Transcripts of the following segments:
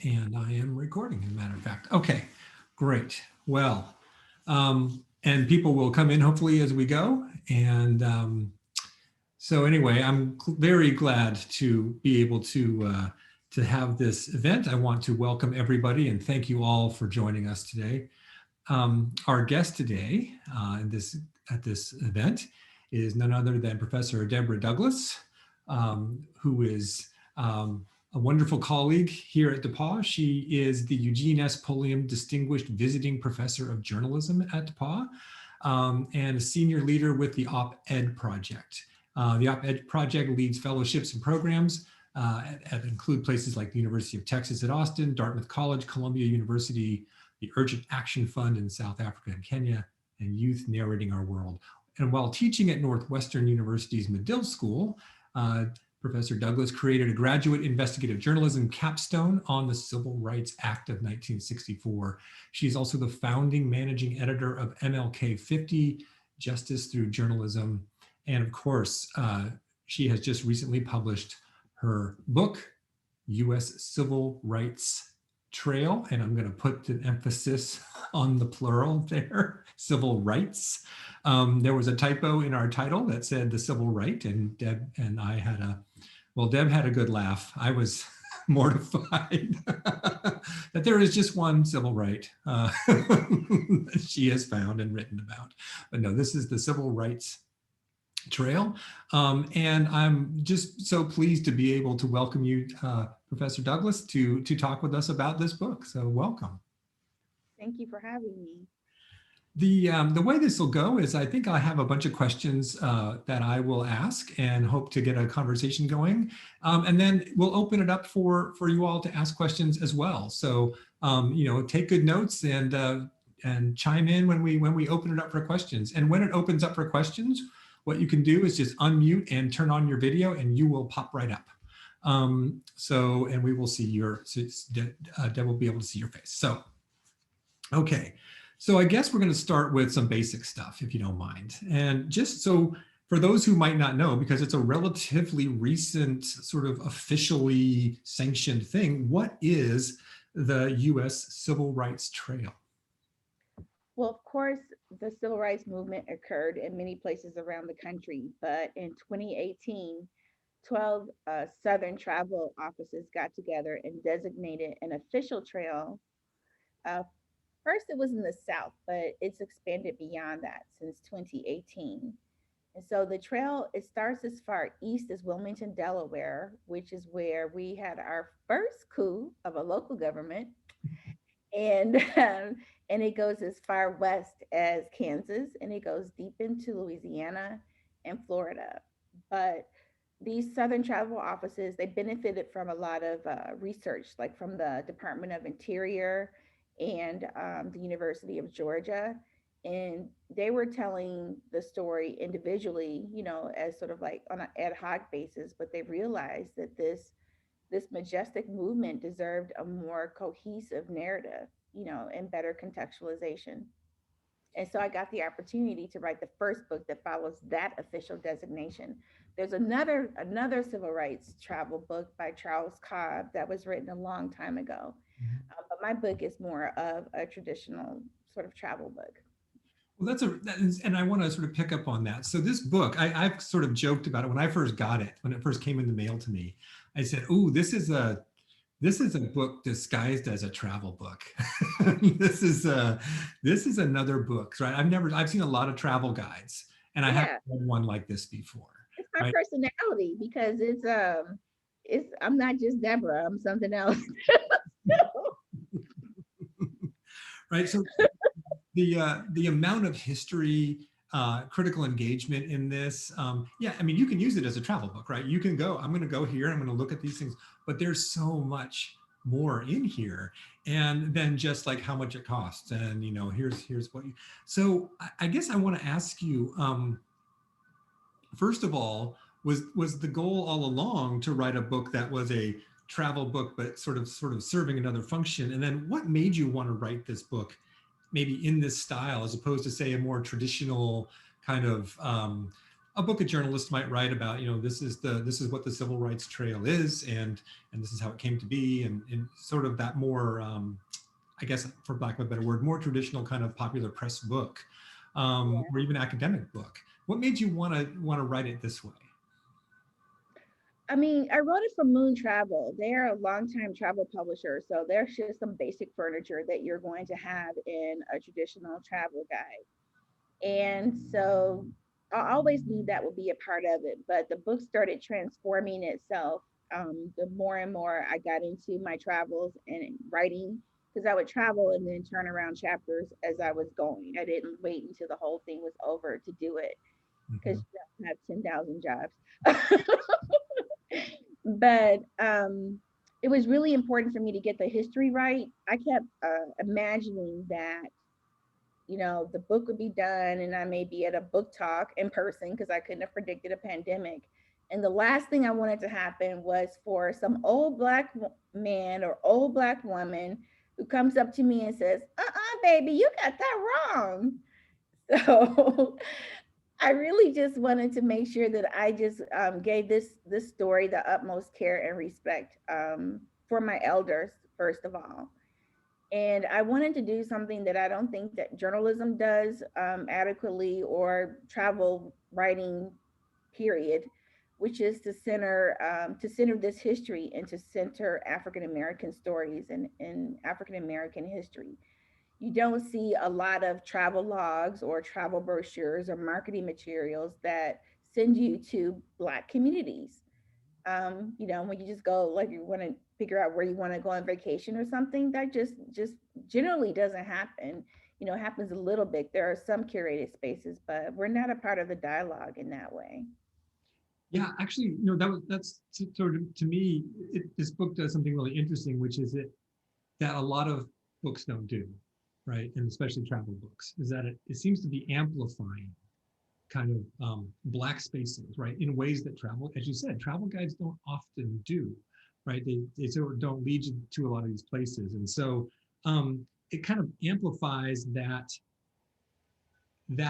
And I am recording, as a matter of fact. Okay, great. Well, and people will come in hopefully as we go. And so anyway, I'm very glad to be able to have this event. I want to welcome everybody and thank you all for joining us today. Our guest today at this event is none other than Professor Deborah Douglas, who is a wonderful colleague here at DePauw. She is the Eugene S. Pulliam Distinguished Visiting Professor of Journalism at DePauw and a senior leader with the Op-Ed Project. The Op-Ed Project leads fellowships and programs that include places like the University of Texas at Austin, Dartmouth College, Columbia University, the Urgent Action Fund in South Africa and Kenya, and Youth Narrating Our World. And while teaching at Northwestern University's Medill School, Professor Douglas created a graduate investigative journalism capstone on the Civil Rights Act of 1964. She's also the founding managing editor of MLK 50, Justice Through Journalism. And of course, she has just recently published her book, U.S. Civil Rights Trail, and I'm going to put an emphasis on the plural there, civil rights. There was a typo in our title that said the civil right, and Deb and I had Deb had a good laugh. I was mortified that there is just one civil right that she has found and written about. But no, this is the Civil Rights Trail. And I'm just so pleased to be able to welcome you, Professor Douglas, to talk with us about this book. So welcome. Thank you for having me. The way this will go is I think I have a bunch of questions that I will ask and hope to get a conversation going. And then we'll open it up for you all to ask questions as well. So, take good notes and chime in when we open it up for questions. And when it opens up for questions, what you can do is just unmute and turn on your video and you will pop right up. And we will see Deb will be able to see your face. So, okay. So I guess we're going to start with some basic stuff, if you don't mind. And just so for those who might not know, because it's a relatively recent sort of officially sanctioned thing, what is the U.S. Civil Rights Trail? Well, of course, the civil rights movement occurred in many places around the country, but in 2018, 12 Southern travel offices got together and designated an official trail. First, it was in the South, but it's expanded beyond that since 2018. And so the trail, it starts as far east as Wilmington, Delaware, which is where we had our first coup of a local government. And and it goes as far west as Kansas, and it goes deep into Louisiana and Florida. But these Southern travel offices, they benefited from a lot of research, like from the Department of Interior and the University of Georgia. And they were telling the story individually, as sort of like on an ad hoc basis, but they realized that this majestic movement deserved a more cohesive narrative, and better contextualization. And so I got the opportunity to write the first book that follows that official designation. There's another civil rights travel book by Charles Cobb that was written a long time ago. But my book is more of a traditional sort of travel book. Well, and I want to sort of pick up on that. So this book, I've sort of joked about it when I first got it, when it first came in the mail to me. I said, "Ooh, this is a book disguised as a travel book." this is another book, right? I've seen a lot of travel guides, and I haven't read one like this before. It's my personality because I'm not just Deborah, I'm something else. Right. So the amount of history, critical engagement in this, I mean, you can use it as a travel book, right? You can go, I'm going to go here, I'm going to look at these things, but there's so much more in here, and then just like how much it costs, and here's what you. So I guess I want to ask you, first of all, was the goal all along to write a book that was a travel book, but sort of serving another function? And then what made you want to write this book maybe in this style, as opposed to say a more traditional kind of a book a journalist might write about, this is what the civil rights trail is, and this is how it came to be, and sort of that more, I guess, for lack of a better word, more traditional kind of popular press book, or even academic book. What made you want to write it this way? I mean, I wrote it for Moon Travel. They're a longtime travel publisher, so there's just some basic furniture that you're going to have in a traditional travel guide. And so I always knew that would be a part of it, but the book started transforming itself the more and more I got into my travels and writing, because I would travel and then turn around chapters as I was going. I didn't wait until the whole thing was over to do it, because Mhm. you have 10,000 jobs. But it was really important for me to get the history right. I kept imagining that, the book would be done and I may be at a book talk in person, because I couldn't have predicted a pandemic. And the last thing I wanted to happen was for some old Black man or old Black woman who comes up to me and says, baby, you got that wrong. So I really just wanted to make sure that I just gave this story the utmost care and respect for my elders, first of all. And I wanted to do something that I don't think that journalism does adequately, or travel writing, period, which is to center this history and to center African American stories and African American history. You don't see a lot of travel logs or travel brochures or marketing materials that send you to Black communities. When you just go, like, you want to figure out where you want to go on vacation or something, that just generally doesn't happen. It happens a little bit. There are some curated spaces, but we're not a part of the dialogue in that way. Yeah, actually, that's sort of, to me, this book does something really interesting, which is that a lot of books don't do, right? And especially travel books, is that it seems to be amplifying kind of Black spaces, right? In ways that travel, as you said, travel guides don't often do, right? They sort of don't lead you to a lot of these places. And so it kind of amplifies that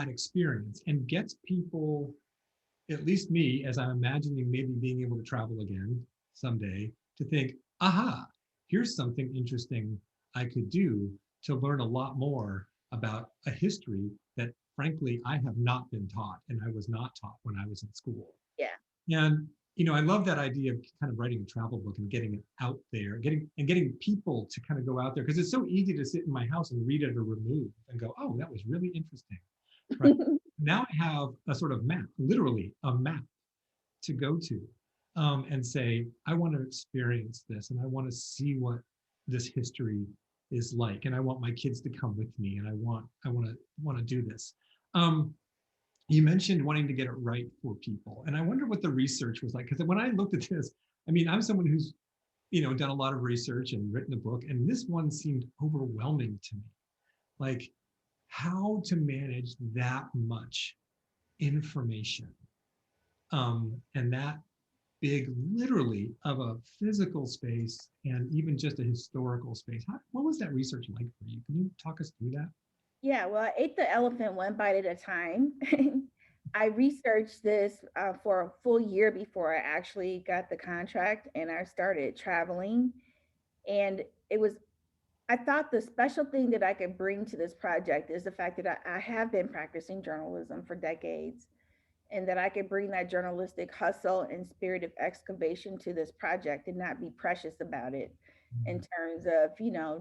experience and gets people, at least me, as I'm imagining maybe being able to travel again someday, to think, aha, here's something interesting I could do to learn a lot more about a history that, frankly, I have not been taught, and I was not taught when I was in school. Yeah. And I love that idea of kind of writing a travel book and getting it out there, getting people to kind of go out there, because it's so easy to sit in my house and read it or remove and go, oh, that was really interesting. Right. Now I have a sort of map, literally a map to go to, and say, I want to experience this, and I want to see what this history is like, and I want my kids to come with me, and I want to do this. You mentioned wanting to get it right for people, and I wonder what the research was like, because when I looked at this, I mean, I'm someone who's done a lot of research and written a book, and this one seemed overwhelming to me. Like, how to manage that much information, and that big, literally, of a physical space and even just a historical space. What was that research like for you? Can you talk us through that? Yeah, well, I ate the elephant one bite at a time. I researched this for a full year before I actually got the contract and I started traveling. And it was, I thought the special thing that I could bring to this project is the fact that I have been practicing journalism for decades, and that I could bring that journalistic hustle and spirit of excavation to this project and not be precious about it in terms of,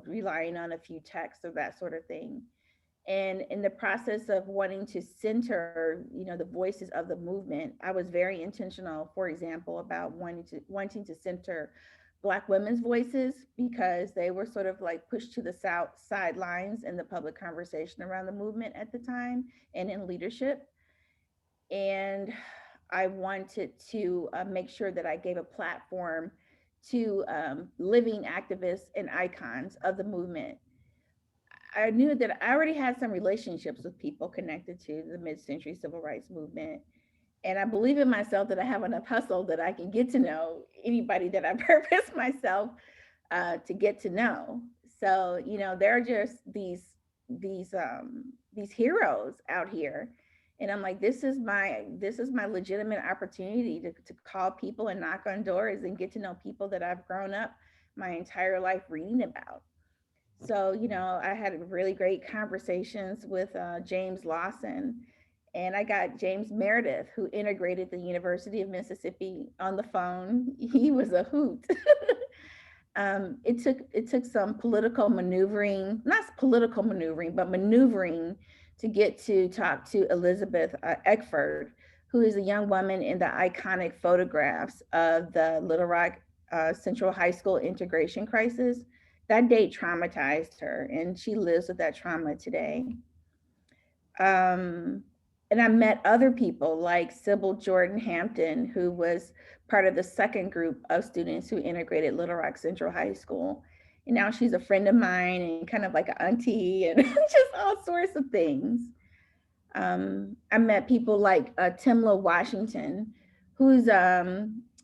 relying on a few texts or that sort of thing. And in the process of wanting to center, the voices of the movement, I was very intentional, for example, about wanting to center Black women's voices, because they were sort of like pushed to the sidelines in the public conversation around the movement at the time and in leadership. And I wanted to make sure that I gave a platform to living activists and icons of the movement. I knew that I already had some relationships with people connected to the mid-century civil rights movement. And I believe in myself that I have enough hustle that I can get to know anybody that I purpose myself to get to know. So, there are just these heroes out here. And I'm like, this is my legitimate opportunity to call people and knock on doors and get to know people that I've grown up my entire life reading about. So, I had really great conversations with James Lawson, and I got James Meredith, who integrated the University of Mississippi, on the phone. He was a hoot. It took some political maneuvering, not political maneuvering, but maneuvering to get to talk to Elizabeth Eckford, who is a young woman in the iconic photographs of the Little Rock Central High School integration crisis. That date traumatized her, and she lives with that trauma today. Um, and I met other people like Sybil Jordan Hampton, who was part of the second group of students who integrated Little Rock Central High School. And now she's a friend of mine and kind of like an auntie and just all sorts of things. I met people like Timla Washington, who's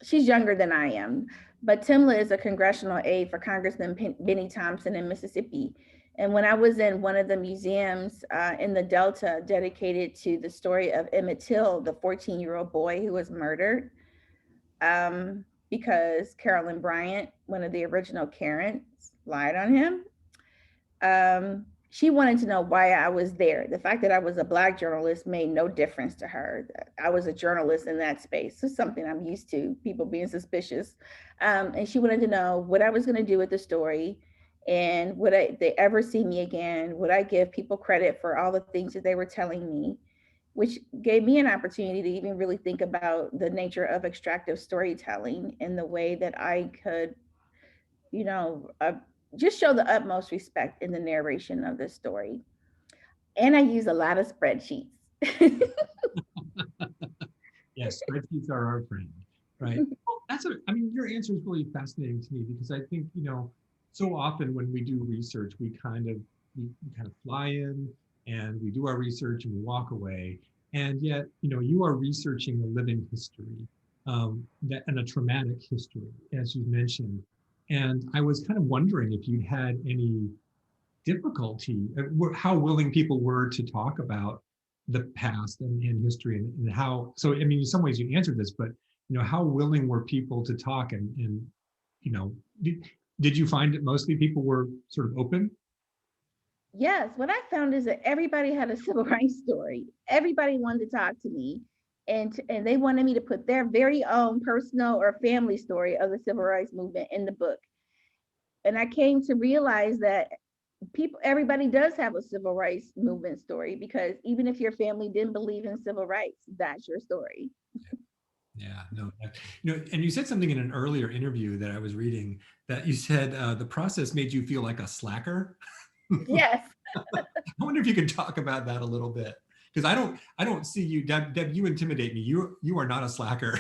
she's younger than I am, but Timla is a congressional aide for Congressman Benny Thompson in Mississippi. And when I was in one of the museums in the Delta dedicated to the story of Emmett Till, the 14-year-old boy who was murdered, because Carolyn Bryant, one of the original Karens, lied on him. She wanted to know why I was there. The fact that I was a Black journalist made no difference to her. I was a journalist in that space. It's something I'm used to, people being suspicious. And she wanted to know what I was going to do with the story, and would they ever see me again? Would I give people credit for all the things that they were telling me? Which gave me an opportunity to even really think about the nature of extractive storytelling and the way that I could, you know, uh, just show the utmost respect in the narration of this story. And I use a lot of spreadsheets. Yes, spreadsheets are our friend, right? Well, I mean, your answer is really fascinating to me because I think, so often when we do research, we kind of fly in and we do our research and we walk away. And yet, you are researching a living history, and a traumatic history, as you mentioned. And I was kind of wondering if you had any difficulty, how willing people were to talk about the past and history, and how, so I mean, in some ways you answered this, but how willing were people to talk, and you know did you find that mostly people were sort of open? Yes, what I found is that everybody had a civil rights story. Everybody wanted to talk to me, and they wanted me to put their very own personal or family story of the civil rights movement in the book. And I came to realize that everybody does have a civil rights movement story, because even if your family didn't believe in civil rights, that's your story. Yeah, no, and you said something in an earlier interview that I was reading, that you said the process made you feel like a slacker. Yes. I wonder if you could talk about that a little bit, because I don't see you, Deb. You intimidate me. You are not a slacker.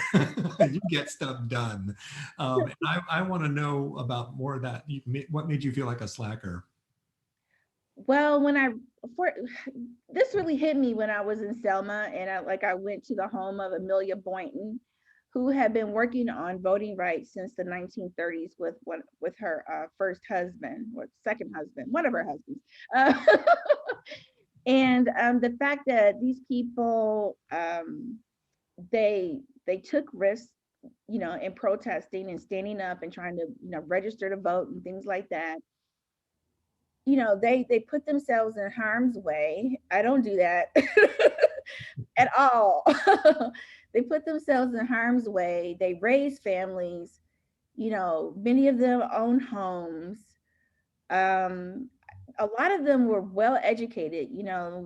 You get stuff done, and I want to know about more of that. What made you feel like a slacker? Well, for this really hit me when I was in Selma, and I went to the home of Amelia Boynton, who had been working on voting rights since the 1930s with her first husband or second husband, one of her husbands. Uh, and the fact that these people, they took risks, in protesting and standing up and trying to, register to vote and things like that. They put themselves in harm's way. I don't do that at all. They put themselves in harm's way. They raise families. Many of them own homes. Um, a lot of them were well educated.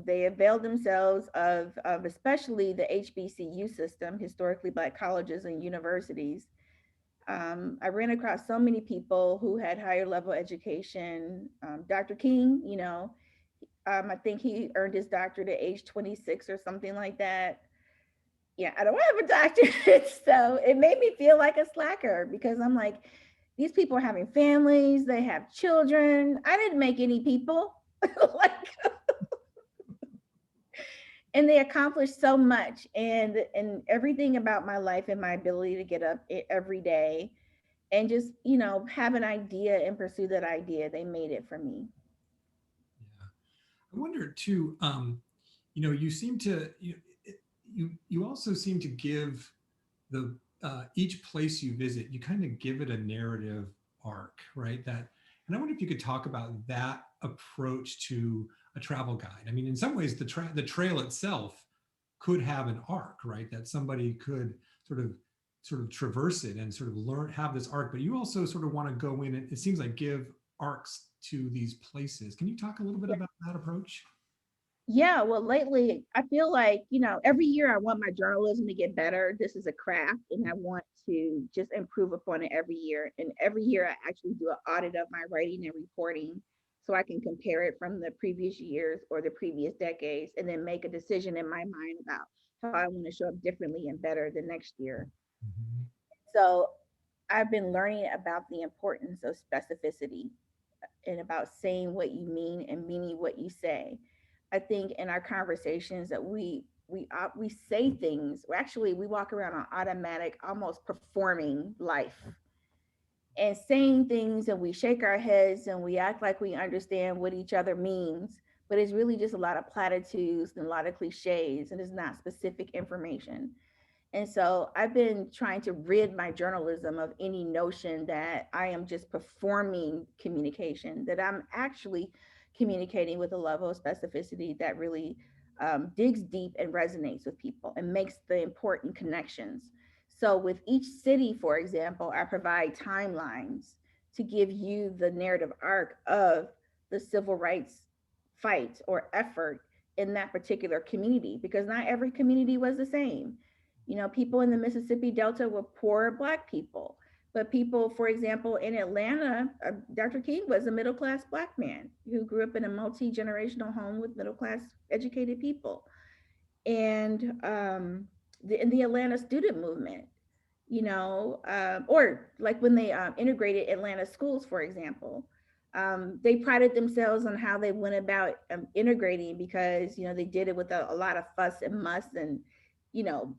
They availed themselves of especially the HBCU system, historically Black colleges and universities. I ran across so many people who had higher level education. Dr. King, I think he earned his doctorate at age 26 or something like that. Yeah, I don't have a doctorate. So it made me feel like a slacker, because I'm like, these people are having families, they have children. I didn't make any people. Like, and they accomplished so much, and everything about my life and my ability to get up every day and just, have an idea and pursue that idea. They made it for me. Yeah. I wonder too, you seem to, you also seem to give the each place you visit, you kind of give it a narrative arc, right? That, and I wonder if you could talk about that approach to a travel guide. I mean, in some ways, the trail itself could have an arc, right? That somebody could sort of traverse it and sort of have this arc. But you also sort of want to go in and, it seems like, give arcs to these places. Can you talk a little bit about that approach? Yeah, well, lately I feel like, every year I want my journalism to get better. This is a craft and I want to just improve upon it every year. And every year I actually do an audit of my writing and reporting so I can compare it from the previous years or the previous decades and then make a decision in my mind about how I want to show up differently and better the next year. Mhm. So I've been learning about the importance of specificity and about saying what you mean and meaning what you say. I think in our conversations that we say things. Actually, we walk around on automatic, almost performing life and saying things, and we shake our heads and we act like we understand what each other means. But it's really just a lot of platitudes and a lot of cliches, and it's not specific information. And so I've been trying to rid my journalism of any notion that I am just performing communication, that I'm actually communicating with a level of specificity that really digs deep and resonates with people and makes the important connections. So, with each city, for example, I provide timelines to give you the narrative arc of the civil rights fight or effort in that particular community, because not every community was the same. People in the Mississippi Delta were poor Black people. But people, for example, in Atlanta, Dr. King was a middle class Black man who grew up in a multi generational home with middle class educated people. And in the Atlanta student movement, or like when they integrated Atlanta schools, for example, they prided themselves on how they went about integrating because, they did it with a lot of fuss and muss and, you know,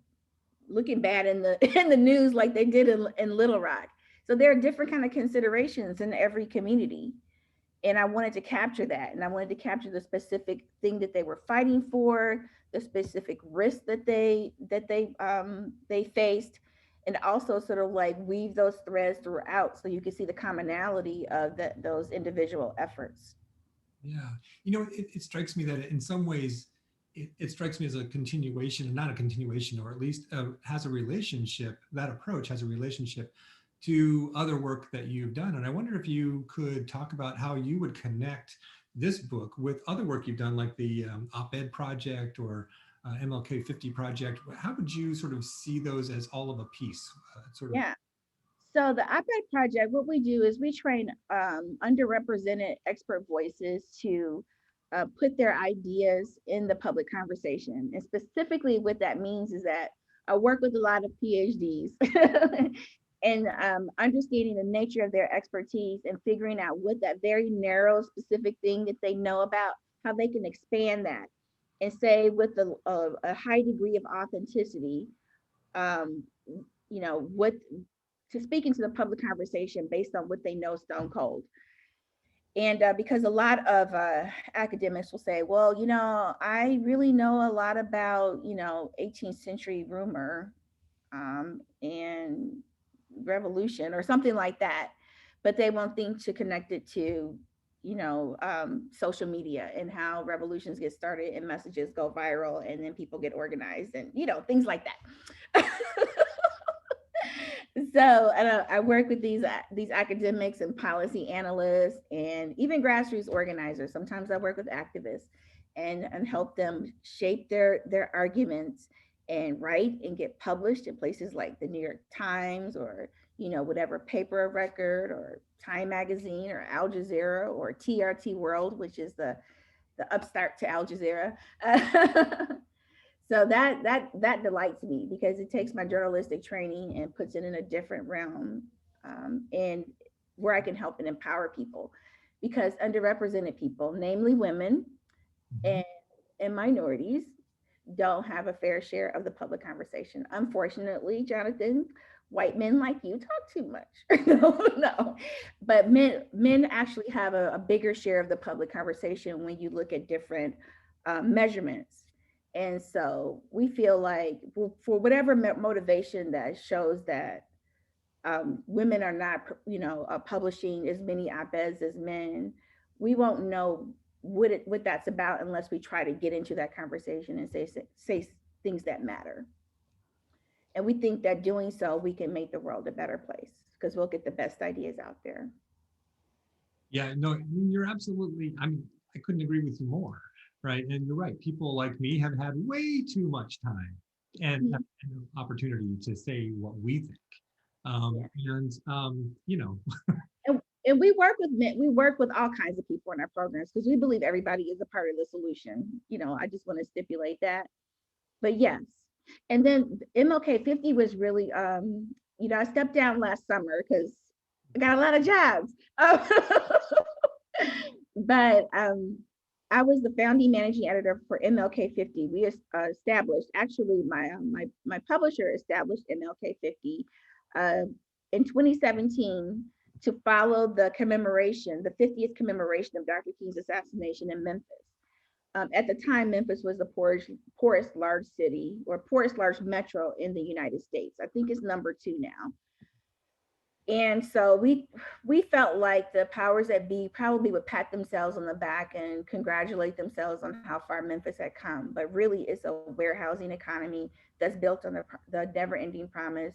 looking bad in the in the news like they did in Little Rock. So there are different kind of considerations in every community. And I wanted to capture that. And I wanted to capture the specific thing that they were fighting for, the specific risk that they faced, and also sort of like weave those threads throughout so you can see the commonality of those individual efforts. Yeah. It strikes me that in some ways, it strikes me as a continuation, not a continuation, or at least has a relationship, that approach has a relationship to other work that you've done. And I wonder if you could talk about how you would connect this book with other work you've done, like the op-ed project or MLK 50 project. How would you sort of see those as all of a piece? Sort of. Yeah. So the op-ed project, what we do is we train underrepresented expert voices to put their ideas in the public conversation. And specifically what that means is that I work with a lot of PhDs and understanding the nature of their expertise and figuring out what that very narrow, specific thing that they know about, how they can expand that and say with a high degree of authenticity, um, what to speak into the public conversation based on what they know stone cold. And because a lot of academics will say, well, I really know a lot about, 18th century rumor and revolution or something like that, but they won't think to connect it to, social media and how revolutions get started and messages go viral and then people get organized and, things like that. So I work with these academics and policy analysts and even grassroots organizers. Sometimes I work with activists and help them shape their arguments and write and get published in places like the New York Times or whatever paper of record or Time Magazine or Al Jazeera or TRT World, which is the upstart to Al Jazeera. So that delights me because it takes my journalistic training and puts it in a different realm, and where I can help and empower people, because underrepresented people, namely women Mhm. and minorities, don't have a fair share of the public conversation. Unfortunately, Jonathan, white men like you talk too much. No, but men actually have a bigger share of the public conversation when you look at different measurements. And so we feel like for whatever motivation that shows that women are not, publishing as many op-eds as men, we won't know what that's about unless we try to get into that conversation and say things that matter. And we think that doing so, we can make the world a better place because we'll get the best ideas out there. Yeah, no, I mean, you're absolutely, I couldn't agree with you more, right? And you're right. People like me have had way too much time and an opportunity to say what we think. You know, And we work with men, we work with all kinds of people in our programs because we believe everybody is a part of the solution. I just want to stipulate that. But yes. And then MLK 50 was really, I stepped down last summer because I got a lot of jobs. But I was the founding managing editor for MLK 50. We established, actually, my publisher established MLK 50 in 2017 to follow the commemoration, the 50th commemoration of Dr. King's assassination in Memphis. At the time, Memphis was the poorest large city or poorest large metro in the United States. I think it's number 2 now. And so we felt like the powers that be probably would pat themselves on the back and congratulate themselves on how far Memphis had come. But really, it's a warehousing economy that's built on the never-ending promise,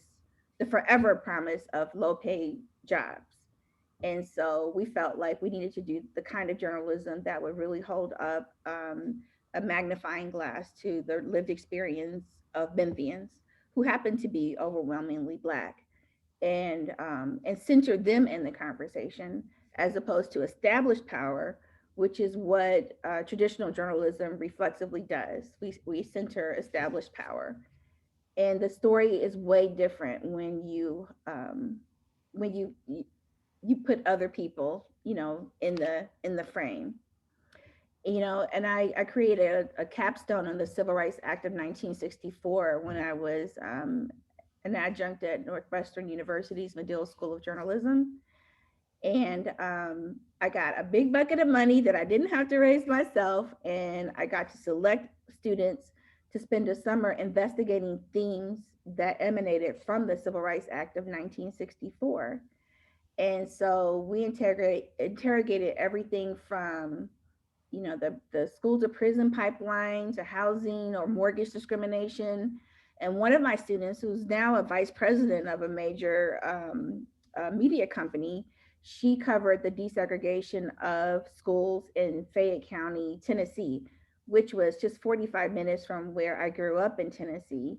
the forever promise of low-paid jobs. And so we felt like we needed to do the kind of journalism that would really hold up a magnifying glass to the lived experience of Memphians who happen to be overwhelmingly Black, and center them in the conversation as opposed to establish power, which is what traditional journalism reflexively does. We center established power, and the story is way different when you put other people, in the frame. And I created a capstone on the Civil Rights Act of 1964 when I was an adjunct at Northwestern University's Medill School of Journalism. And I got a big bucket of money that I didn't have to raise myself. And I got to select students to spend a summer investigating themes that emanated from the Civil Rights Act of 1964. And so we interrogated everything from, the school to prison pipeline to housing or mortgage discrimination. And one of my students, who's now a vice president of a major media company, she covered the desegregation of schools in Fayette County, Tennessee, which was just 45 minutes from where I grew up in Tennessee.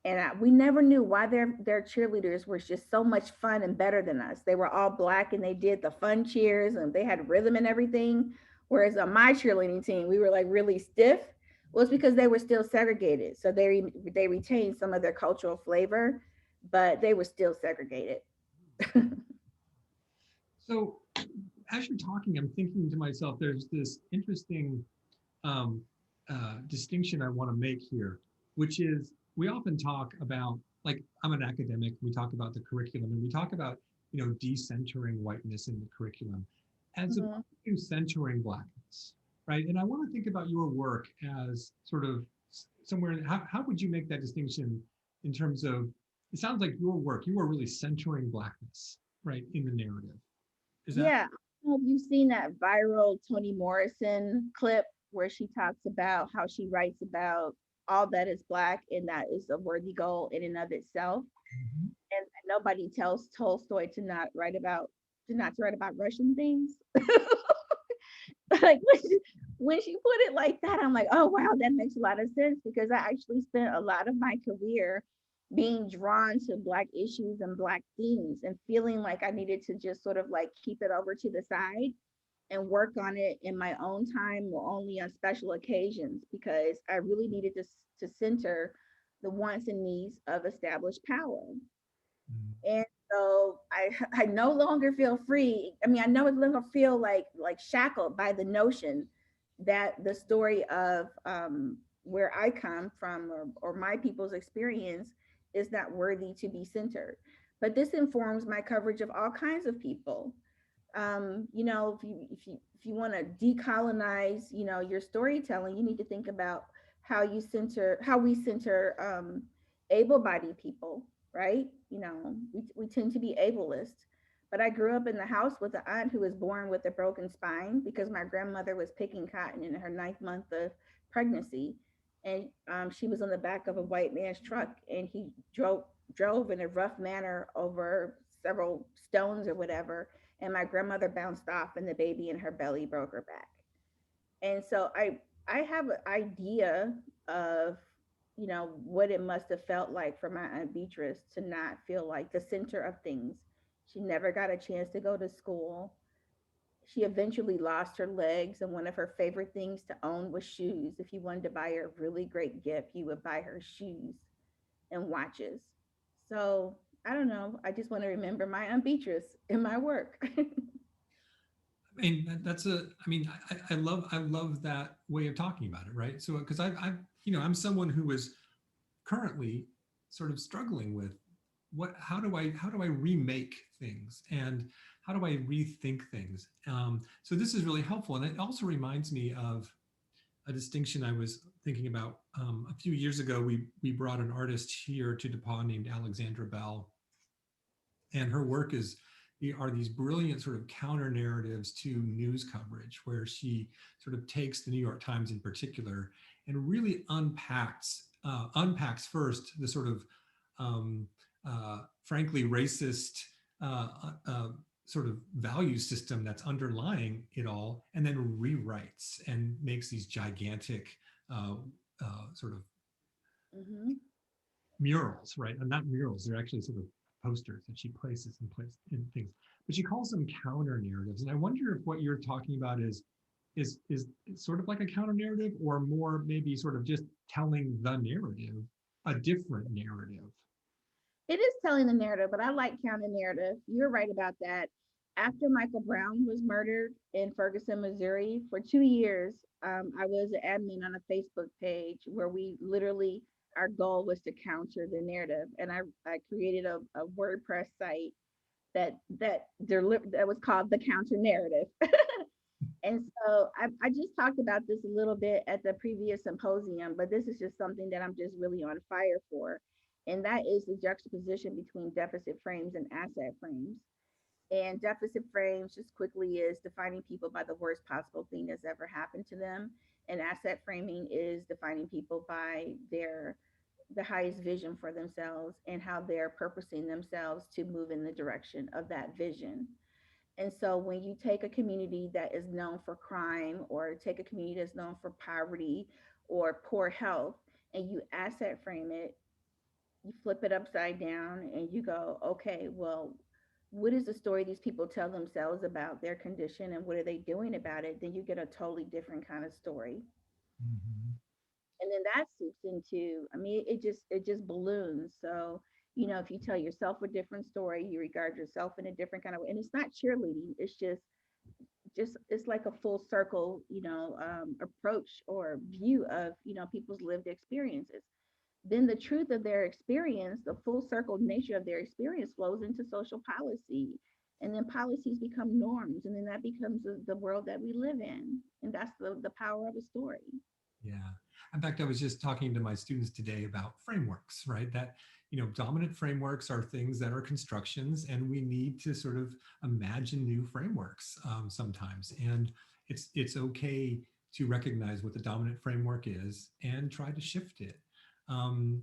And we never knew why their cheerleaders were just so much fun and better than us. They were all Black and they did the fun cheers and they had rhythm and everything. Whereas on my cheerleading team, we were like really stiff. Well, it's because they were still segregated. So they retained some of their cultural flavor, but they were still segregated. So as you're talking, I'm thinking to myself, there's this interesting distinction I want to make here, which is we often talk about, like, I'm an academic, we talk about the curriculum and we talk about, decentering whiteness in the curriculum as opposed to centering Blackness, right? And I want to think about your work as sort of somewhere, how would you make that distinction in terms of, it sounds like your work, you are really centering Blackness, right, in the narrative. Is that? Yeah, have you seen that viral Toni Morrison clip where she talks about how she writes about all that is Black and that is a worthy goal in and of itself? Mm-hmm. And nobody tells Tolstoy to not write about Russian things. Like when she put it like that, I'm like, oh wow, that makes a lot of sense because I actually spent a lot of my career being drawn to Black issues and Black themes and feeling like I needed to just sort of like keep it over to the side and work on it in my own time or only on special occasions because I really needed to center the wants and needs of established power. And so I no longer feel free. I mean, I no longer feel like shackled by the notion that the story of where I come from or my people's experience is not worthy to be centered. But this informs my coverage of all kinds of people. If you want to decolonize, your storytelling, you need to think about how we center able-bodied people, right? We tend to be ableist. But I grew up in the house with an aunt who was born with a broken spine because my grandmother was picking cotton in her ninth month of pregnancy, and she was on the back of a white man's truck, and he drove in a rough manner over several stones or whatever, and my grandmother bounced off, and the baby in her belly broke her back. And so I have an idea of what it must have felt like for my aunt Beatrice to not feel like the center of things. She never got a chance to go to school. She eventually lost her legs, and one of her favorite things to own was shoes. If you wanted to buy her a really great gift, you would buy her shoes and watches. So I don't know, I just want to remember my aunt Beatrice in my work. I mean, that's a, I mean, I love that way of talking about it, right? So, because I'm someone who is currently sort of struggling with how do I remake things and how do I rethink things? So this is really helpful. And it also reminds me of a distinction I was thinking about. A few years ago, we brought an artist here to DePauw named Alexandra Bell, and her work are these brilliant sort of counter narratives to news coverage, where she sort of takes the New York Times in particular and really unpacks first the sort of frankly racist sort of value system that's underlying it all, and then rewrites and makes these gigantic sort of Hmm. murals, right? And not murals, they're actually sort of posters that she places in things. But she calls them counter narratives. And I wonder if what you're talking about is sort of like a counter narrative, or more maybe sort of just telling the narrative, a different narrative. It is telling the narrative, but I like counter narrative. You're right about that. After Michael Brown was murdered in Ferguson, Missouri, for 2 years, I was an admin on a Facebook page where we literally, our goal was to counter the narrative. And I created a WordPress site that was called the counter narrative. And so I just talked about this a little bit at the previous symposium, but this is just something that I'm just really on fire for. And that is the juxtaposition between deficit frames and asset frames. And deficit frames, just quickly, is defining people by the worst possible thing that's ever happened to them. And asset framing is defining people by the highest vision for themselves and how they're purposing themselves to move in the direction of that vision. And so when you take a community that is known for crime, or take a community that's known for poverty or poor health, and you asset frame it, you flip it upside down and you go, okay, well, what is the story these people tell themselves about their condition and what are they doing about it? Then you get a totally different kind of story. Mhm. And then that seeps into, I mean, it just balloons. So, if you tell yourself a different story, you regard yourself in a different kind of way. And it's not cheerleading, it's just it's like a full circle, approach or view of people's lived experiences. Then the truth of their experience, the full circle nature of their experience, flows into social policy, and then policies become norms, and then that becomes the world that we live in. And that's the power of a story. Yeah. In fact, I was just talking to my students today about frameworks, right? That, dominant frameworks are things that are constructions, and we need to sort of imagine new frameworks sometimes. And it's okay to recognize what the dominant framework is and try to shift it. And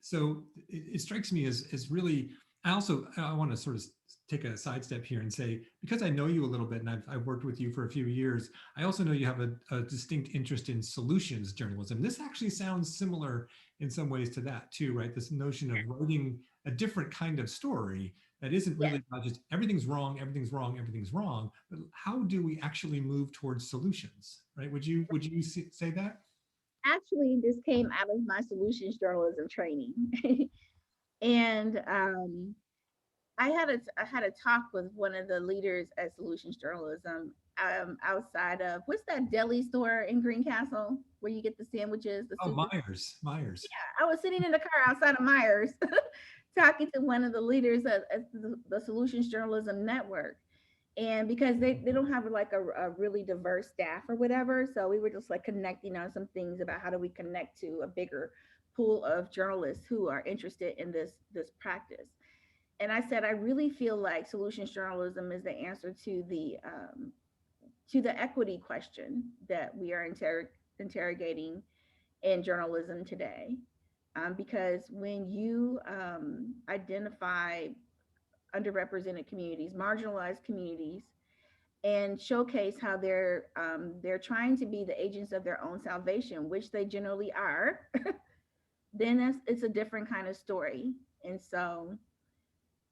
so it strikes me as really, I want to sort of take a sidestep here and say, because I know you a little bit and I've worked with you for a few years, I also know you have a distinct interest in solutions journalism. This actually sounds similar in some ways to that too, right? This notion of writing a different kind of story that isn't Yes. really about just everything's wrong, everything's wrong, everything's wrong, but how do we actually move towards solutions, right? Would you say that? Actually, this came out of my solutions journalism training. And I had a talk with one of the leaders at solutions journalism, outside of, what's that deli store in Greencastle where you get the sandwiches, the Oh, super. Myers. I was sitting in the car outside of Myers talking to one of the leaders of the Solutions Journalism Network. And because they don't have like a really diverse staff or whatever, so we were just like connecting on some things about how do we connect to a bigger pool of journalists who are interested in this practice. And I said I really feel like solutions journalism is the answer to the equity question that we are interrogating in journalism today. Because when you identify underrepresented communities, marginalized communities, and showcase how they're trying to be the agents of their own salvation, which they generally are, then it's a different kind of story. And so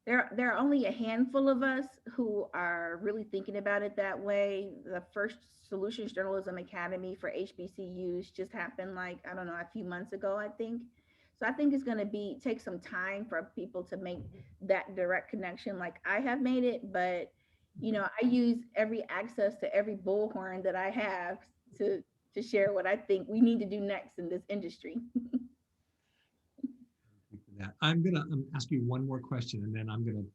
there are only a handful of us who are really thinking about it that way. The first Solutions Journalism Academy for HBCUs just happened like, I don't know, a few months ago, I think. So I think it's going to be take some time for people to make that direct connection like I have made it, but I use every access to every bullhorn that I have to to share what I think we need to do next in this industry. For that. I'm going to ask you one more question and then I'm going to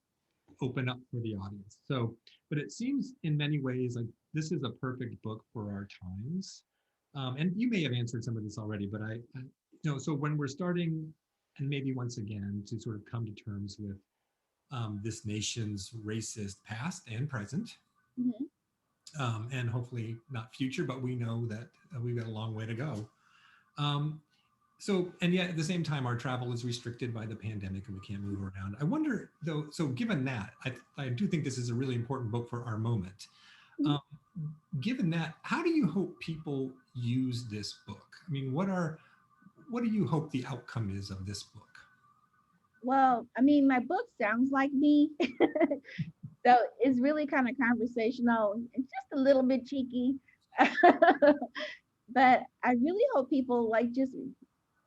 open up for the audience. So, but it seems in many ways like this is a perfect book for our times. And you may have answered some of this already, but so when we're starting, and maybe once again, to sort of come to terms with this nation's racist past and present, Mhm. and hopefully not future, but we know that we've got a long way to go. Um, so, and yet at the same time, our travel is restricted by the pandemic and we can't move around. I wonder though, so given that, I do think this is a really important book for our moment. Mhm. Um, Given that, how do you hope people use this book? I mean, what do you hope the outcome is of this book? Well, I mean, my book sounds like me. So it's really kind of conversational and just a little bit cheeky. But I really hope people like just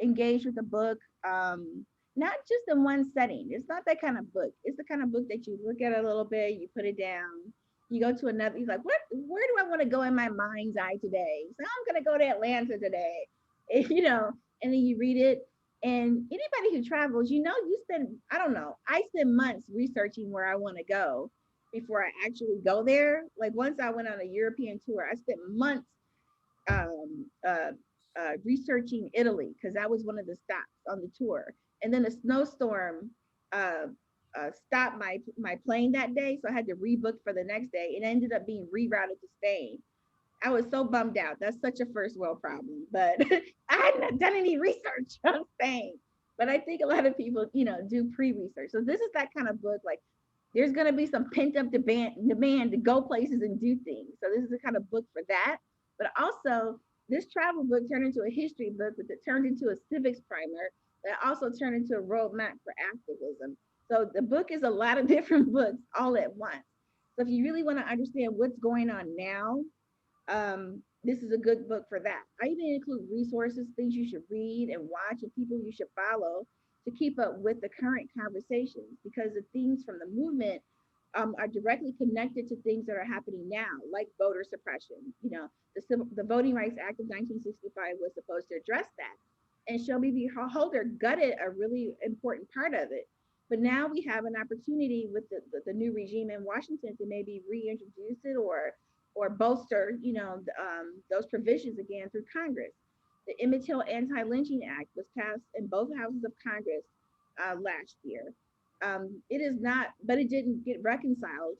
engage with the book, not just in one setting. It's not that kind of book. It's the kind of book that you look at a little bit, you put it down, you go to another. You're like, what? Where do I want to go in my mind's eye today? So I'm gonna go to Atlanta today, and then you read it. And anybody who travels, you spend, I don't know, I spend months researching where I want to go before I actually go there. Like once I went on a European tour, I spent months um, uh, researching Italy because that was one of the stops on the tour. And then a snowstorm uh, stopped my plane that day, so I had to rebook for the next day. It ended up being rerouted to Spain. I was so bummed out. That's such a first world problem, but I hadn't done any research on Spain. But I think a lot of people, do pre-research. So this is that kind of book. Like, there's going to be some pent up demand to go places and do things. So this is the kind of book for that. But also, this travel book turned into a history book, but it turned into a civics primer that also turned into a roadmap for activism. So the book is a lot of different books all at once. So if you really want to understand what's going on now, this is a good book for that. I even include resources, things you should read and watch, and people you should follow to keep up with the current conversations because the things from the movement are directly connected to things that are happening now, like voter suppression. The Voting Rights Act of 1965 was supposed to address that. And Shelby V. Holder gutted a really important part of it. But now we have an opportunity with the new regime in Washington to maybe reintroduce it or bolster, those provisions again through Congress. The Emmett Till Anti-Lynching Act was passed in both houses of Congress last year. It is not, but it didn't get reconciled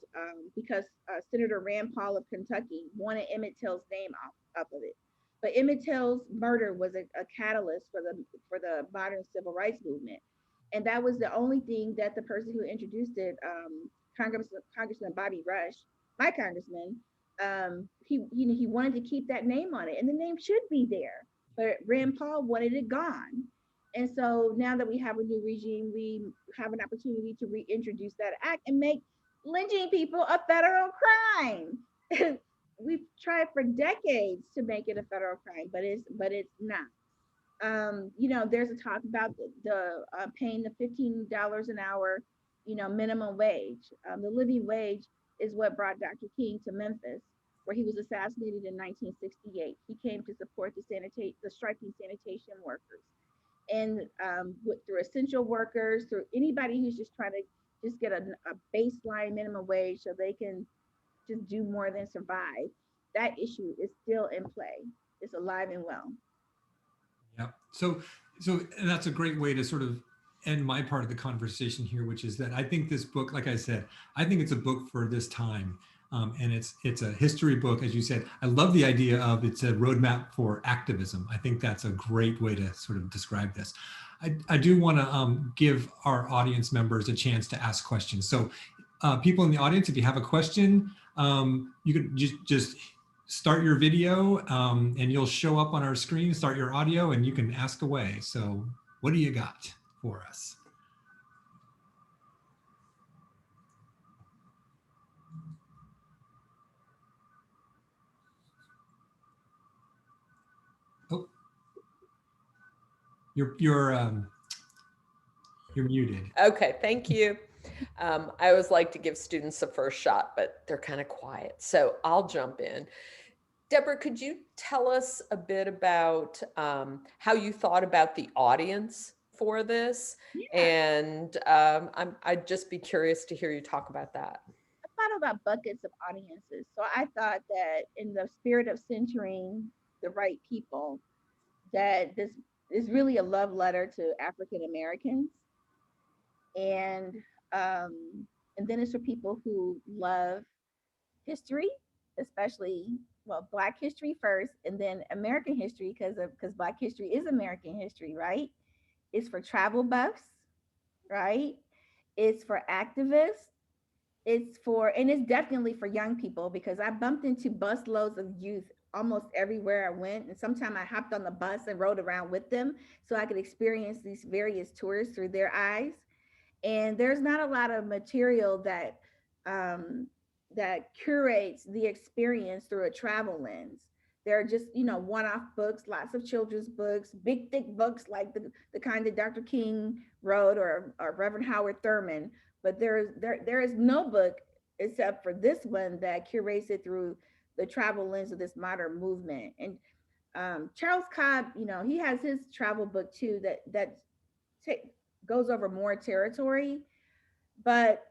because Senator Rand Paul of Kentucky wanted Emmett Till's name off of it. But Emmett Till's murder was a catalyst for the modern civil rights movement, and that was the only thing that the person who introduced it, Congressman Bobby Rush, my congressman, he wanted to keep that name on it, and the name should be there. But Rand Paul wanted it gone, and so now that we have a new regime, we have an opportunity to reintroduce that act and make lynching people a federal crime. We've tried for decades to make it a federal crime, but it's not. There's a talk about the paying the $15 an hour, minimum wage. The living wage is what brought Dr. King to Memphis, where he was assassinated in 1968. He came to support the striking sanitation workers, and through essential workers, through anybody who's just trying to just get a baseline minimum wage so they can just do more than survive, that issue is still in play. It's alive and well. Yeah. So and that's a great way to sort of end my part of the conversation here, which is that I think this book, like I said, I think it's a book for this time. And it's a history book, as you said. I love the idea of it's a roadmap for activism. I think that's a great way to sort of describe this. I do want to give our audience members a chance to ask questions. So people in the audience, if you have a question, you could just start your video and you'll show up on our screen, start your audio, and you can ask away. So what do you got for us? Oh, you're muted. Okay, thank you. I always like to give students the first shot, but they're kind of quiet. So I'll jump in. Deborah, could you tell us a bit about how you thought about the audience for this? Yeah. And I'd just be curious to hear you talk about that. I thought about buckets of audiences. So I thought that in the spirit of centering the right people, that this is really a love letter to African Americans, and um, and then it's for people who love history, especially, well, Black history first, and then American history, because Black history is American history, right? It's for travel buffs, right? It's for activists. It's for, and it's definitely for young people, because I bumped into bus loads of youth almost everywhere I went. And sometimes I hopped on the bus and rode around with them so I could experience these various tours through their eyes. And there's not a lot of material um, that curates the experience through a travel lens. There are just, one-off books, lots of children's books, big thick books like the kind that Dr. King wrote, or Reverend Howard Thurman. But there is no book except for this one that curates it through the travel lens of this modern movement. And Charles Cobb, he has his travel book too that goes over more territory, but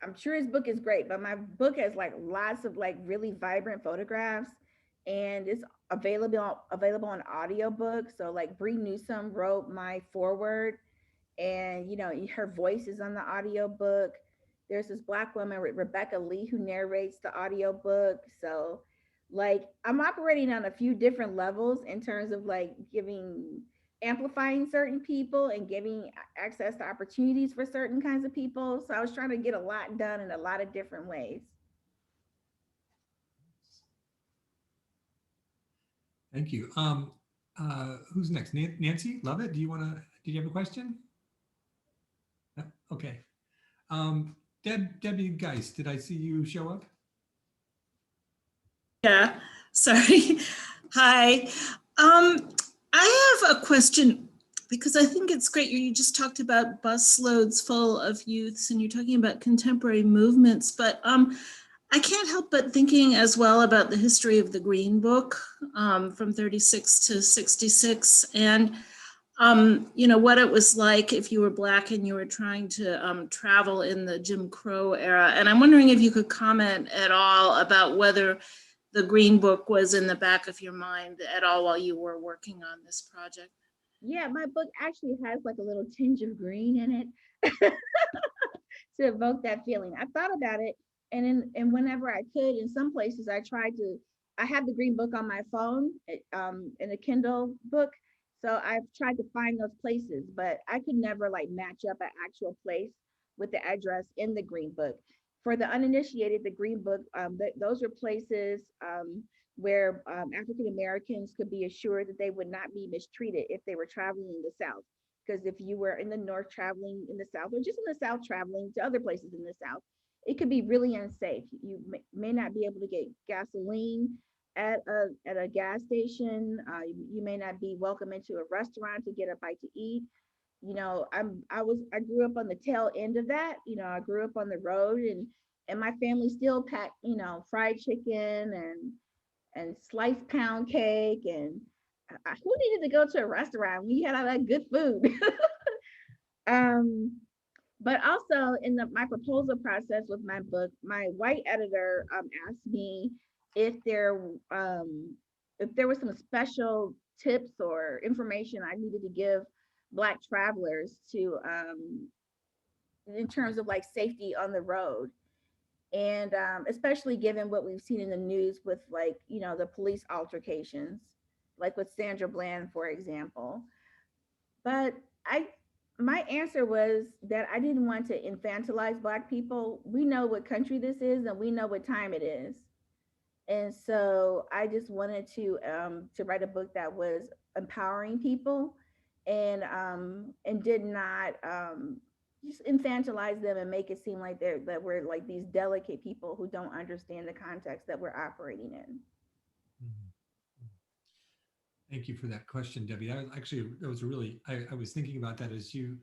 I'm sure his book is great. But my book has like lots of like really vibrant photographs, and it's available on audiobook. So like Bree Newsome wrote my foreword, and her voice is on the audiobook. There's this Black woman, Rebecca Lee, who narrates the audiobook. So like I'm operating on a few different levels in terms of like amplifying certain people and giving access to opportunities for certain kinds of people. So I was trying to get a lot done in a lot of different ways. Thank you. Who's next? Nancy, love it. Did you have a question? No? Okay. Debbie Geist, did I see you show up? Yeah, sorry. Hi. I have a question, because I think it's great. You just talked about bus loads full of youths, and you're talking about contemporary movements, but I can't help but thinking as well about the history of the Green Book from 36 to 66, and what it was like if you were Black and you were trying to travel in the Jim Crow era. And I'm wondering if you could comment at all about whether the Green Book was in the back of your mind at all while you were working on this project. Yeah, my book actually has like a little tinge of green in it to evoke that feeling. I thought about it, and whenever I could, in some places I have the Green Book on my phone, in a Kindle book. So I've tried to find those places, but I could never like match up an actual place with the address in the Green Book. For the uninitiated, the Green Book, those are places where African Americans could be assured that they would not be mistreated if they were traveling in the South. Because if you were in the North traveling in the South, or just in the South traveling to other places in the South, it could be really unsafe. You may not be able to get gasoline at a gas station. You may not be welcome into a restaurant to get a bite to eat. I grew up on the tail end of that. I grew up on the road, and my family still packed, fried chicken and sliced pound cake, and who needed to go to a restaurant when you had all that good food? um But also in my proposal process with my book, my white editor asked me if there if there was some special tips or information I needed to give Black travelers to in terms of like safety on the road. And especially given what we've seen in the news with, like, you know, the police altercations, like with Sandra Bland, for example. But I, my answer was that I didn't want to infantilize Black people. We know what country this is, and we know what time it is. And so I just wanted to write a book that was empowering people, and did not just infantilize them and make it seem like that we're like these delicate people who don't understand the context that we're operating in. Mhm. Thank you for that question, Debbie. Actually, that was really, I was thinking about that as you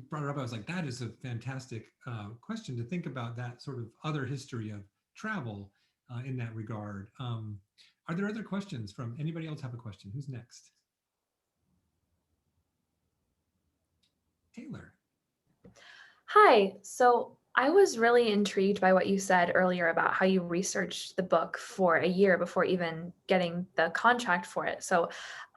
brought it up. I was like, that is a fantastic question to think about, that sort of other history of travel in that regard. Are there other questions from anybody else? Have a question? Who's next? Taylor. Hi. So I was really intrigued by what you said earlier about how you researched the book for a year before even getting the contract for it. So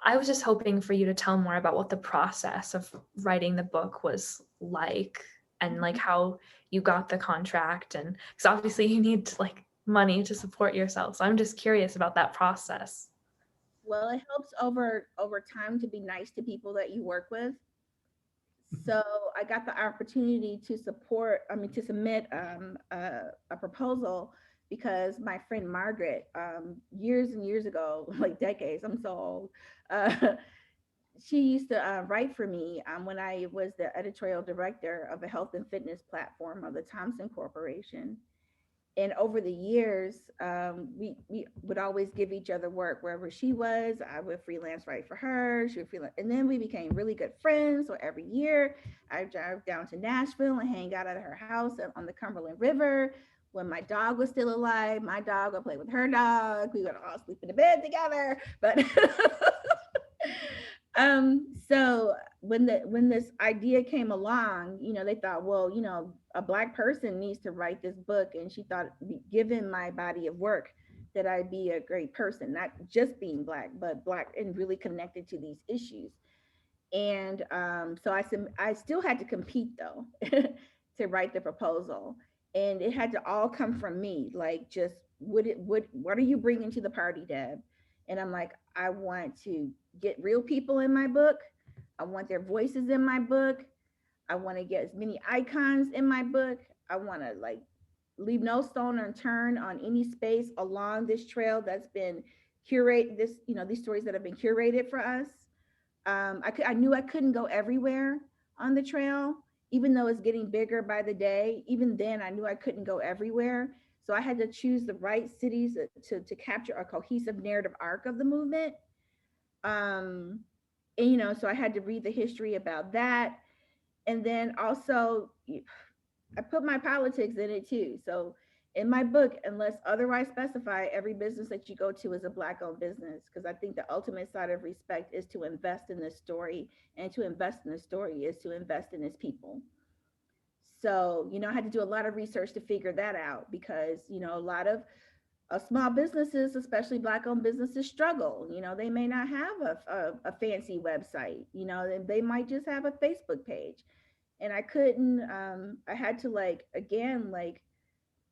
I was just hoping for you to tell more about what the process of writing the book was like, and like how you got the contract, and because obviously you need like money to support yourself. So I'm just curious about that process. Well, it helps over time to be nice to people that you work with. So I got the opportunity to to submit a proposal because my friend Margaret, years and years ago, like decades, I'm so old, uh, she used to write for me when I was the editorial director of a health and fitness platform of the Thompson Corporation. And over the years, we would always give each other work wherever she was. I would freelance write for her. She would freelance, and then we became really good friends. So every year, I drive down to Nashville and hang out at her house on the Cumberland River. When my dog was still alive, my dog would play with her dog. We would all sleep in the bed together. But so when this idea came along, you know, they thought, well, you know, a Black person needs to write this book, and she thought, given my body of work, that I'd be a great person, not just being Black, but Black and really connected to these issues. And so I still had to compete though to write the proposal, and it had to all come from me. Like, just what are you bringing to the party, Deb? And I'm like, I want to get real people in my book. I want their voices in my book. I want to get as many icons in my book. I want to like leave no stone unturned on any space along this trail that's been curated. This, you know, these stories that have been curated for us. I knew I couldn't go everywhere on the trail, even though it's getting bigger by the day. Even then, I knew I couldn't go everywhere. So I had to choose the right cities to capture a cohesive narrative arc of the movement. Um, and, you know, so I had to read the history about that. And then also, I put my politics in it too. So in my book, unless otherwise specified, every business that you go to is a Black owned business, because I think the ultimate side of respect is to invest in this story, and to invest in the story is to invest in its people. So, you know, I had to do a lot of research to figure that out, because, you know, a lot of small businesses, especially Black owned businesses, struggle. You know, they may not have a fancy website, you know, they might just have a Facebook page. And I couldn't, I had to like, again, like,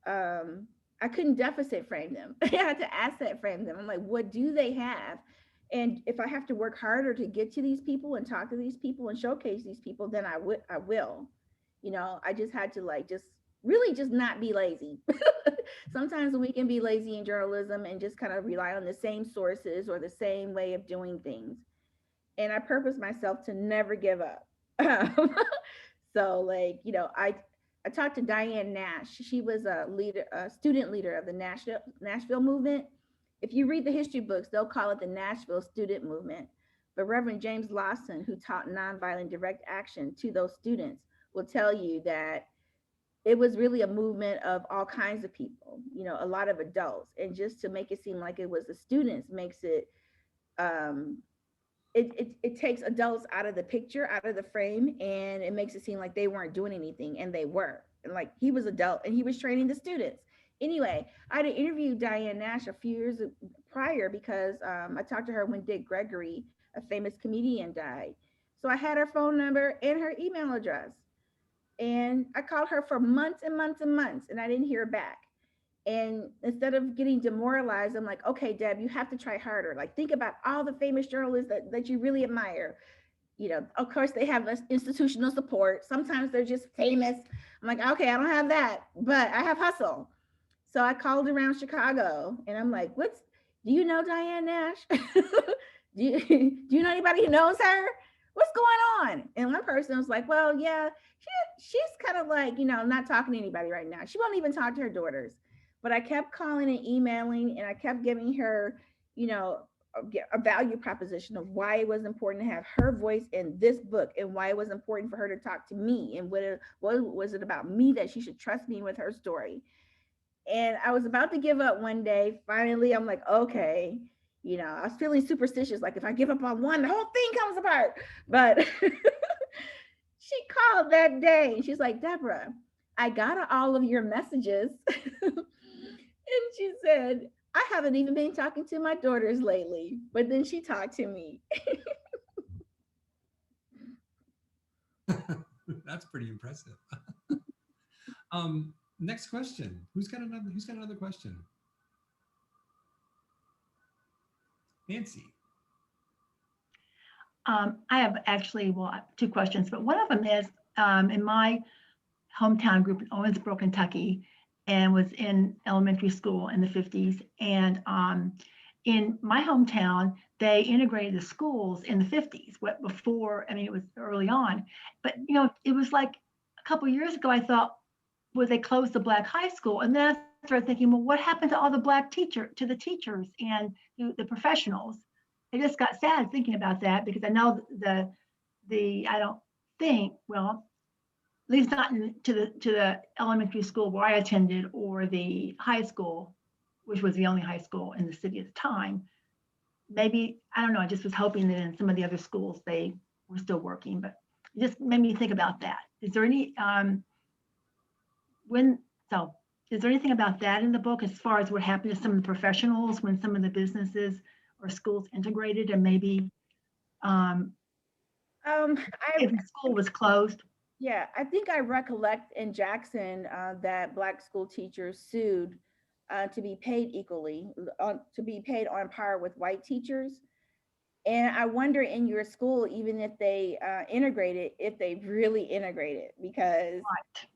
I couldn't deficit frame them. I had to asset frame them. I'm like, what do they have? And if I have to work harder to get to these people and talk to these people and showcase these people, then I will. You know, I just had to like just really just not be lazy. Sometimes we can be lazy in journalism and just kind of rely on the same sources or the same way of doing things. And I purpose myself to never give up. So like, you know, I talked to Diane Nash. She was a leader, a student leader of the Nashville movement. If you read the history books, they'll call it the Nashville Student Movement. But Reverend James Lawson, who taught nonviolent direct action to those students, will tell you that it was really a movement of all kinds of people, you know, a lot of adults. And just to make it seem like it was the students makes it um, it takes adults out of the picture, out of the frame, and it makes it seem like they weren't doing anything, and they were. And like he was adult and he was training the students. Anyway, I had interviewed Diane Nash a few years prior because I talked to her when Dick Gregory, a famous comedian, died. So I had her phone number and her email address. And I called her for months and months and months, and I didn't hear back. And instead of getting demoralized, I'm like, okay, Deb, you have to try harder. Like, think about all the famous journalists that you really admire. You know, of course, they have institutional support. Sometimes they're just famous. I'm like, okay, I don't have that, but I have hustle. So I called around Chicago and I'm like, do you know Diane Nash? do you know anybody who knows her? What's going on? And one person was like, well, yeah, she's kind of like, not talking to anybody right now. She won't even talk to her daughters. But I kept calling and emailing, and I kept giving her, a value proposition of why it was important to have her voice in this book, and why it was important for her to talk to me, and what was it about me that she should trust me with her story. And I was about to give up one day. Finally, I'm like, okay, I was feeling superstitious. Like if I give up on one, the whole thing comes apart. But she called that day and she's like, Deborah, I got all of your messages. And she said, I haven't even been talking to my daughters lately, but then she talked to me. That's pretty impressive. Next question. Who's got another question? Nancy. I have actually, two questions, but one of them is in my hometown group in Owensboro, Kentucky, and was in elementary school in the 50s. And in my hometown, they integrated the schools in the 50s, it was early on. But, it was like a couple of years ago, I thought, well, they closed the black high school. And then I started thinking, well, what happened to all the the teachers and the professionals? I just got sad thinking about that because I know I don't think, well, at least not to the elementary school where I attended or the high school, which was the only high school in the city at the time. Maybe, I don't know, I just was hoping that in some of the other schools they were still working, but it just made me think about that. Is there any, is there anything about that in the book as far as what happened to some of the professionals when some of the businesses or schools integrated, and maybe if the school was closed? Yeah, I think I recollect in Jackson that Black school teachers sued to be paid equally, to be paid on par with white teachers. And I wonder in your school, even if they integrated, if they really integrated, because Right.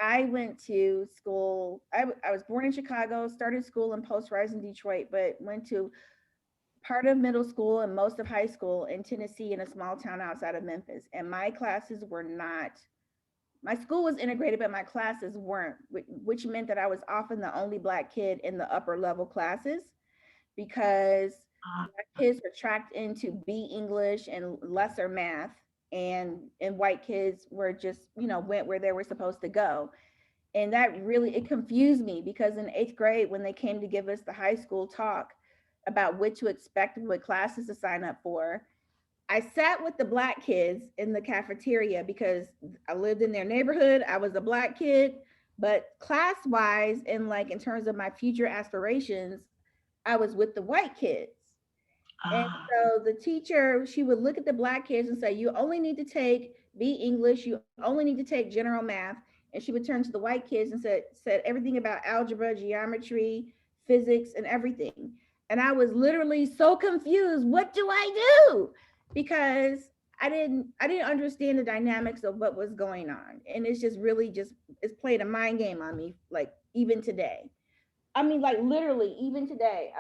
I went to school, I was born in Chicago, started school in Post-Rise in Detroit, but went to part of middle school and most of high school in Tennessee in a small town outside of Memphis. And my classes were not, my school was integrated, but my classes weren't, which meant that I was often the only Black kid in the upper level classes because Black kids were tracked into B English and lesser math, and white kids were just, went where they were supposed to go. And that really, it confused me because in 8th grade, when they came to give us the high school talk about what to expect, what classes to sign up for, I sat with the Black kids in the cafeteria because I lived in their neighborhood. I was a Black kid, but class wise and like in terms of my future aspirations, I was with the white kids. And so the teacher, she would look at the Black kids and say, you only need to take B English, you only need to take general math. And she would turn to the white kids and said everything about algebra, geometry, physics, and everything. And I was literally so confused. What do I do? Because I didn't understand the dynamics of what was going on. And it's just really it's played a mind game on me, like even today. I mean, like literally, even today.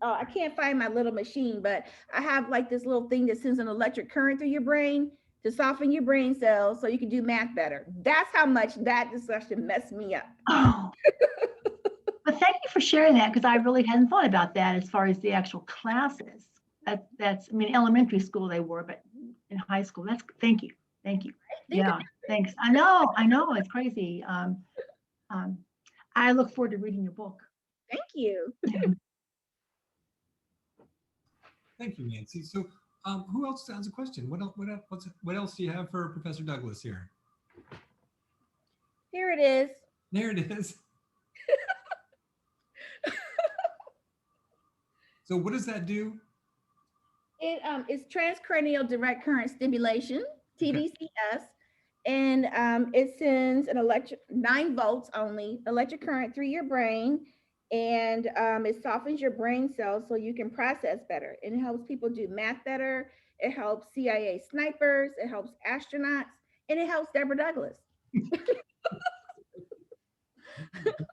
I can't find my little machine, but I have like this little thing that sends an electric current through your brain to soften your brain cells so you can do math better. That's how much that discussion messed me up. Oh. But thank you for sharing that, because I really hadn't thought about that as far as the actual classes. That's, I mean, elementary school they were, but in high school, thank you. Yeah, thanks. I know, it's crazy. I look forward to reading your book. Thank you. Thank you, Nancy. So Who else has a question? What else do you have for Professor Douglas here? Here it is. There it is. So what does that do? It is transcranial direct current stimulation, Okay. TDCS, and it sends an 9 volts only electric current through your brain, and it softens your brain cells so you can process better. And it helps people do math better. It helps CIA snipers. It helps astronauts, and it helps Deborah Douglas. I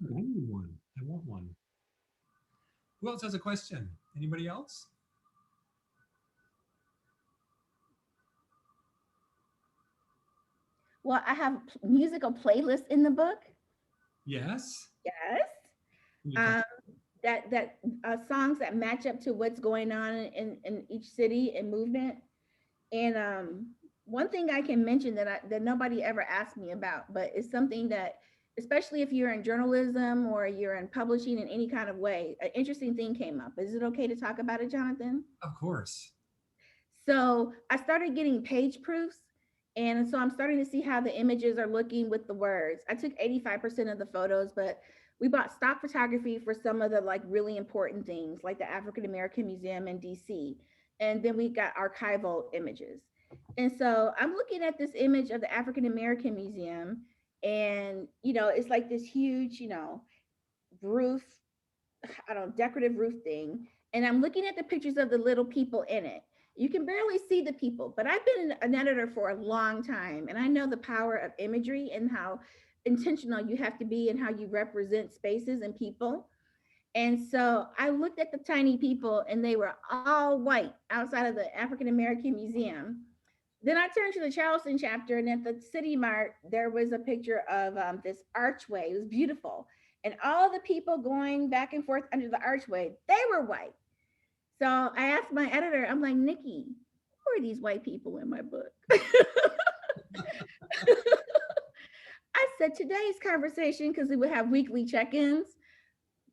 need one. I want one. Who else has a question? Anybody else? Well, I have musical playlists in the book. Yes. Yes. That songs that match up to what's going on in each city and movement. And one thing I can mention that nobody ever asked me about, but it's something that, especially if you're in journalism or you're in publishing in any kind of way, an interesting thing came up. Is it okay to talk about it, Jonathan? Of course. So I started getting page proofs. And so I'm starting to see how the images are looking with the words. I took 85% of the photos, but we bought stock photography for some of the like really important things, like the African American Museum in DC. And then we got archival images. And so I'm looking at this image of the African American Museum, and it's like this huge, roof, I don't know, decorative roof thing. And I'm looking at the pictures of the little people in it. You can barely see the people, but I've been an editor for a long time, and I know the power of imagery and how intentional you have to be and how you represent spaces and people. And so I looked at the tiny people, and they were all white outside of the African American Museum. Then I turned to the Charleston chapter, and at the City Mart, there was a picture of this archway. It was beautiful. And all the people going back and forth under the archway, they were white. So I asked my editor, I'm like, Nikki, who are these white people in my book? I said, today's conversation, because we would have weekly check-ins,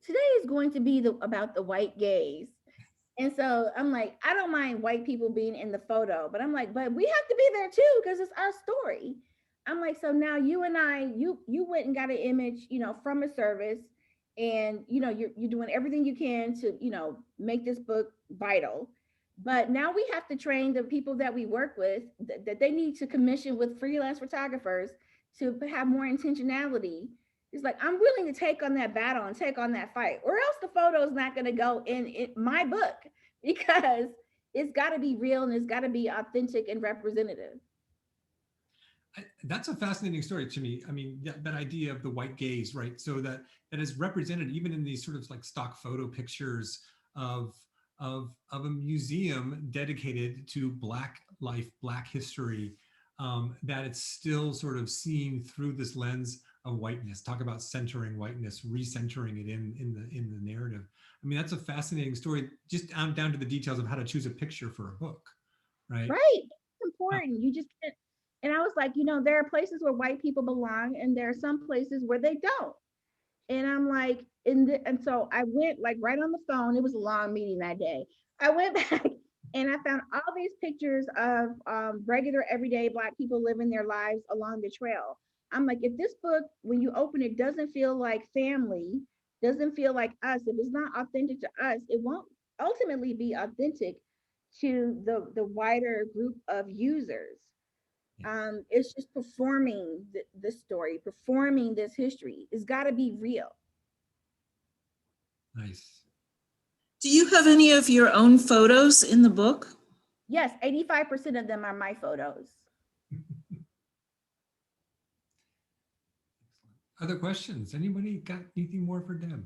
today is going to be about the white gaze. And so I'm like, I don't mind white people being in the photo, but I'm like, but we have to be there too, because it's our story. I'm like, so now you and I, you went and got an image, from a service, and you're doing everything you can to make this book vital. But now we have to train the people that we work with that they need to commission with freelance photographers to have more intentionality. It's like, I'm willing to take on that battle and take on that fight, or else the photo is not going to go in my book, because it's got to be real and it's got to be authentic and representative. That's a fascinating story to me. I mean, that idea of the white gaze, right? So that is represented even in these sort of like stock photo pictures of a museum dedicated to Black life, Black history, that it's still sort of seen through this lens of whiteness. Talk about centering whiteness, recentering it in the narrative. I mean, that's a fascinating story, just down to the details of how to choose a picture for a book, right? Right. It's important. You just can't. And I was like, there are places where white people belong, and there are some places where they don't. And I'm like, and so I went like right on the phone. It was a long meeting that day. I went back and I found all these pictures of regular, everyday Black people living their lives along the trail. I'm like, if this book, when you open it, doesn't feel like family, doesn't feel like us, if it's not authentic to us, it won't ultimately be authentic to the wider group of users. It's just performing the story, performing this history. It's got to be real. Nice. Do you have any of your own photos in the book? Yes, 85% of them are my photos. Other questions? Anybody got anything more for Deb?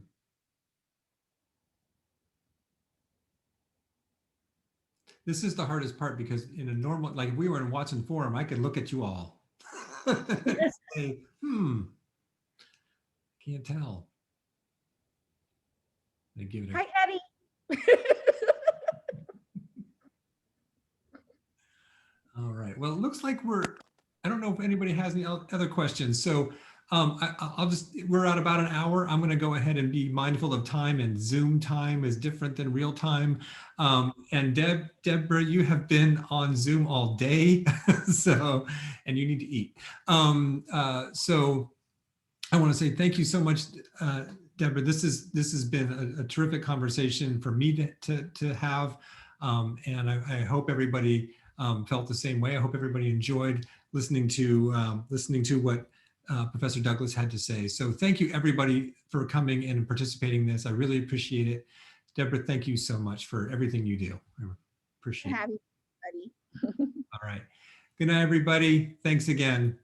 This is the hardest part, because in a normal, like if we were in Watson Forum, I could look at you all and say, can't tell. They give it Hi, Eddie. All right. Well, it looks like I don't know if anybody has any other questions. So We're at about an hour. I'm going to go ahead and be mindful of time, and Zoom time is different than real time. And Deborah, you have been on Zoom all day, so, and you need to eat. So I want to say thank you so much, Deborah. This has been a terrific conversation for me to have. And I hope everybody felt the same way. I hope everybody enjoyed listening to what Professor Douglas had to say. So thank you everybody for coming and participating in this. I really appreciate it. Deborah, thank you so much for everything you do. I appreciate it. Have you, buddy? All right. Good night, everybody. Thanks again.